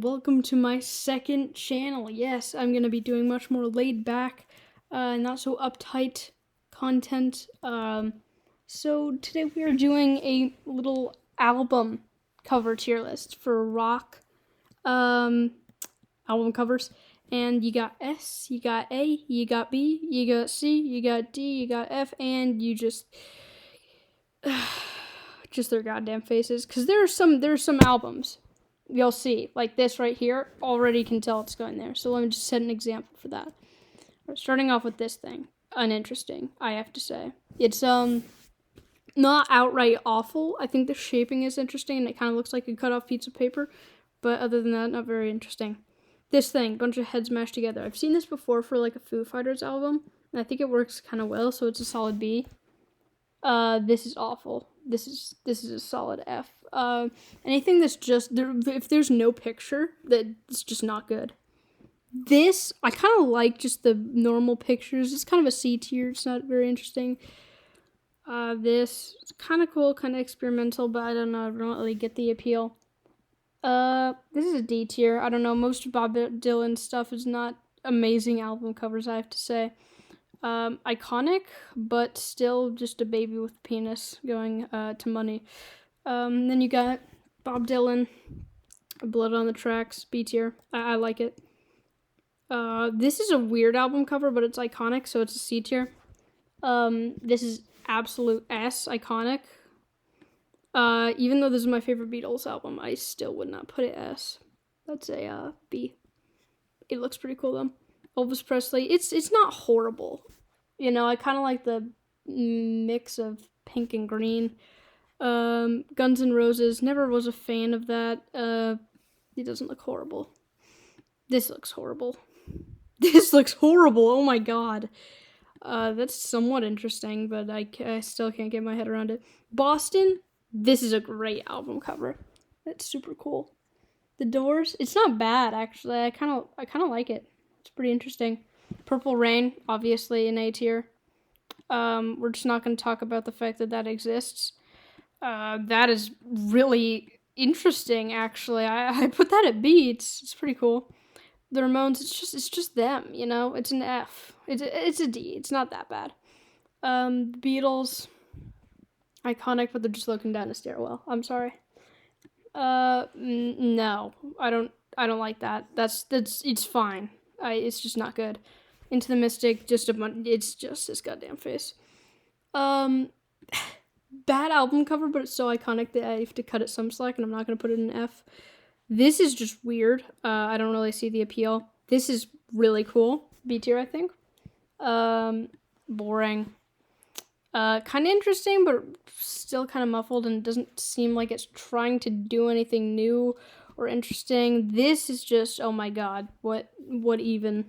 Welcome to my second channel. Yes, I'm going to be doing much more laid back, not so uptight content. So today we are doing a little album cover tier list for rock album covers. And you got S, you got A, you got B, you got C, you got D, you got F, and you just their goddamn faces. Because there's some albums you'll see, like this right here, already can tell it's going there. So let me just set an example for that. Starting off with this thing, uninteresting, I have to say. It's not outright awful. I think the shaping is interesting, and it kind of looks like a cut off piece of paper, but other than that, not very interesting. This thing, bunch of heads mashed together. I've seen this before for like a Foo Fighters album, and I think it works kind of well, so it's a solid B. This is awful. This is a solid F. Anything that's just there, if there's no picture, that's just not good. This I kind of like just the normal pictures. It's kind of a C tier. It's not very interesting. This is kind of cool, kind of experimental, but I don't know. I don't really get the appeal. This is a D tier. I don't know. Most of Bob Dylan stuff is not amazing album covers, I have to say. Iconic, but still just a baby with a penis going to money. Then you got Bob Dylan, Blood on the Tracks, B tier. I like it. This is a weird album cover, but it's iconic, so it's a C tier. This is absolute S, iconic. Even though this is my favorite Beatles album, I still would not put it S. That's a B. It looks pretty cool though. Elvis Presley, it's not horrible. You know, I kind of like the mix of pink and green. Guns N' Roses, never was a fan of that. It doesn't look horrible. This looks horrible. This looks horrible, oh my god. That's somewhat interesting, but I still can't get my head around it. Boston, this is a great album cover. That's super cool. The Doors, it's not bad actually. I kind of like it. It's pretty interesting. Purple Rain, obviously an A tier. We're just not going to talk about the fact that exists. That is really interesting, actually. I put that at B. It's pretty cool. The Ramones, it's just them, you know. It's an F. It's a D. It's not that bad. The Beatles, iconic, but they're just looking down a stairwell. I'm sorry. No, I don't like that. It's fine. It's just not good. Into the Mystic, it's just this goddamn face. Bad album cover, but it's so iconic that I have to cut it some slack, and I'm not gonna put it in F. This is just weird. I don't really see the appeal. This is really cool. B tier, I think. Boring. Kind of interesting, but still kind of muffled, and doesn't seem like it's trying to do anything new or interesting. This is just, oh my god, what even?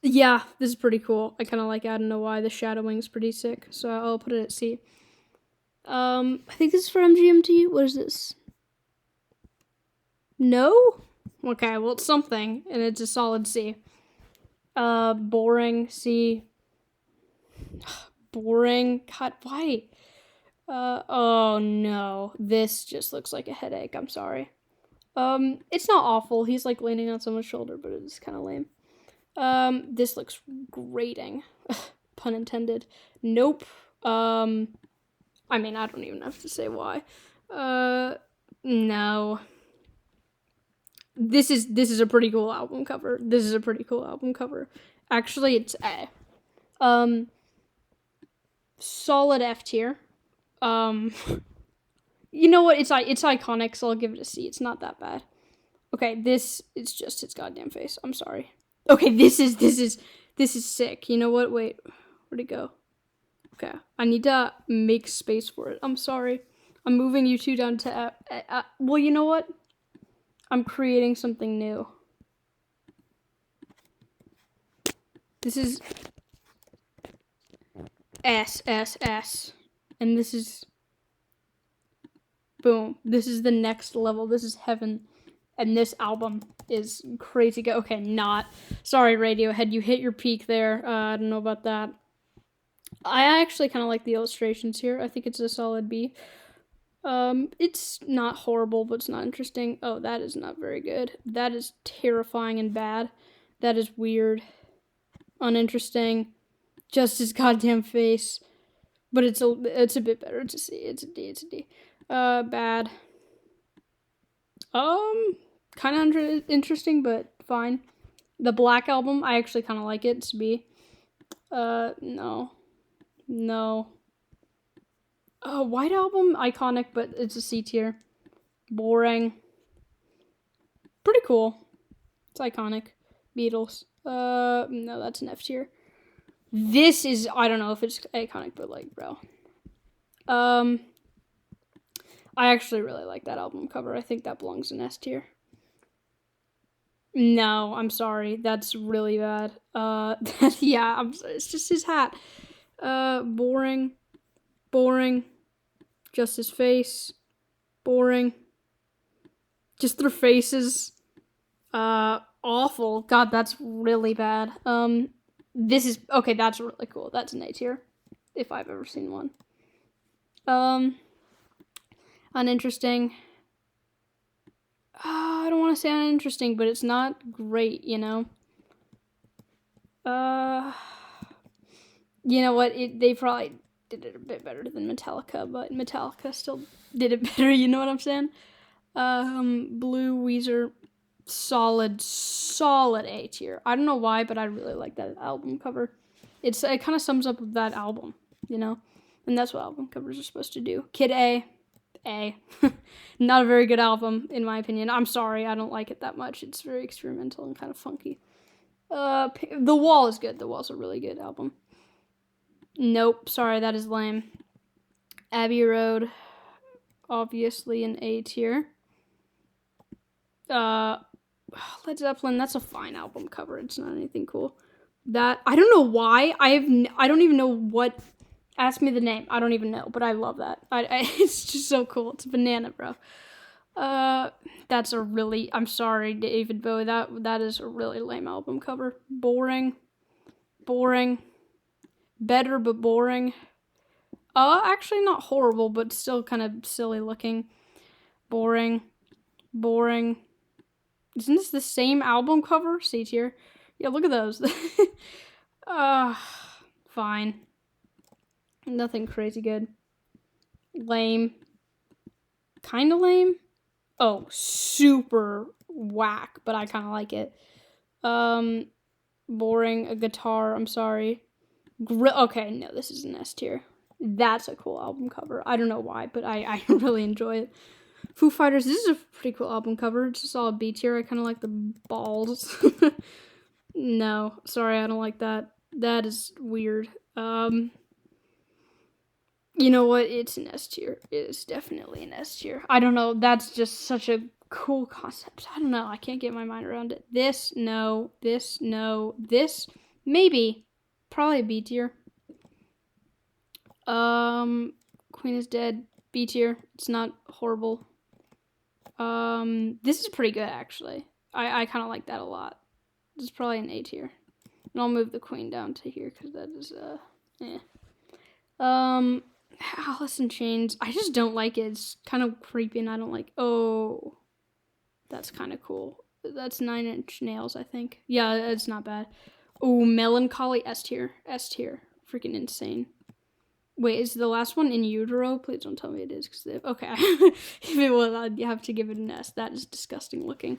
Yeah, this is pretty cool. I kind of like it. I don't know why. The shadowing is pretty sick, so I'll put it at C. I think this is for MGMT. What is this? No? Okay, well, it's something, and it's a solid C. Boring, C. Boring. God, why? Oh no. This just looks like a headache. I'm sorry. It's not awful. He's like leaning on someone's shoulder, but it's kind of lame. This looks grating. Pun intended. Nope. I mean, I don't even have to say why. No. This is a pretty cool album cover. Actually, it's A. Solid F tier. You know what? It's iconic, so I'll give it a C. It's not that bad. Okay, it's just its goddamn face. I'm sorry. Okay, this is sick. You know what? Wait, where'd it go? Okay, I need to make space for it. I'm sorry. I'm moving you two down to F. Well, you know what? I'm creating something new. This is S. And this is... Boom. This is the next level. This is heaven. And this album is crazy good. Okay, not. Sorry, Radiohead. You hit your peak there. I don't know about that. I actually kind of like the illustrations here. I think it's a solid B. It's not horrible, but it's not interesting. Oh, that is not very good. That is terrifying and bad. That is weird. Uninteresting. Just his goddamn face. But it's a bit better. It's a C. It's a D. It's a D. Bad. Kind of interesting, but fine. The Black Album, I actually kind of like it. It's a B. No. White Album, iconic, but it's a C tier. Boring. Pretty cool. It's iconic. Beatles. No, that's an F tier. This is, I don't know if it's iconic, but like, bro. I actually really like that album cover. I think that belongs in S tier. No, I'm sorry. That's really bad. Yeah, it's just his hat. Boring. Just his face. Boring. Just their faces. Awful. God, that's really bad. This is, okay, that's really cool. That's an A tier. If I've ever seen one. Uninteresting. I don't want to say uninteresting, but it's not great, you know? You know what? They probably did it a bit better than Metallica, but Metallica still did it better, you know what I'm saying? Blue, Weezer, solid A tier. I don't know why, but I really like that album cover. It kind of sums up that album, you know? And that's what album covers are supposed to do. Kid A. Not a very good album, in my opinion. I'm sorry, I don't like it that much. It's very experimental and kind of funky. The Wall is good. The Wall's a really good album. Nope, sorry, that is lame. Abbey Road, obviously an A tier. Led Zeppelin, that's a fine album cover. It's not anything cool. That, I don't know why. I don't even know what. Ask me the name. I don't even know, but I love that. It's just so cool. It's a banana, bro. That's a really. I'm sorry, David Bowie. That is a really lame album cover. Boring. Better, but boring. Actually not horrible, but still kind of silly looking. Boring. Isn't this the same album cover? C tier. Yeah, look at those. Fine. Nothing crazy good. Lame. Kind of lame. Oh, super whack, but I kind of like it. Boring. A guitar. I'm sorry. Okay, no, this is an S tier. That's a cool album cover. I don't know why, but I really enjoy it. Foo Fighters. This is a pretty cool album cover. It's a solid B tier. I kind of like the balls. No, sorry, I don't like that. That is weird. You know what? It's an S tier. It is definitely an S tier. I don't know. That's just such a cool concept. I don't know. I can't get my mind around it. This, no. This, no. This, maybe. Probably a B tier. Queen is Dead. B tier. It's not horrible. This is pretty good, actually. I kind of like that a lot. This is probably an A tier. And I'll move the Queen down to here, because that is, Alice in Chains. I just don't like it. It's kind of creepy and I don't like. Oh, that's kind of cool. That's 9 Inch Nails, I think. Yeah, it's not bad. Oh, Melancholy. S tier. Freaking insane. Wait, is the last one In Utero? Please don't tell me it is. Okay. If it was, I'd have to give it an S. That is disgusting looking.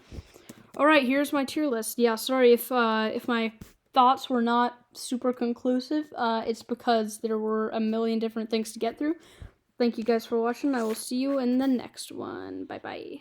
Alright, here's my tier list. Yeah, sorry if my thoughts were not super conclusive. It's because there were a million different things to get through. Thank you guys for watching. I will see you in the next one. Bye-bye.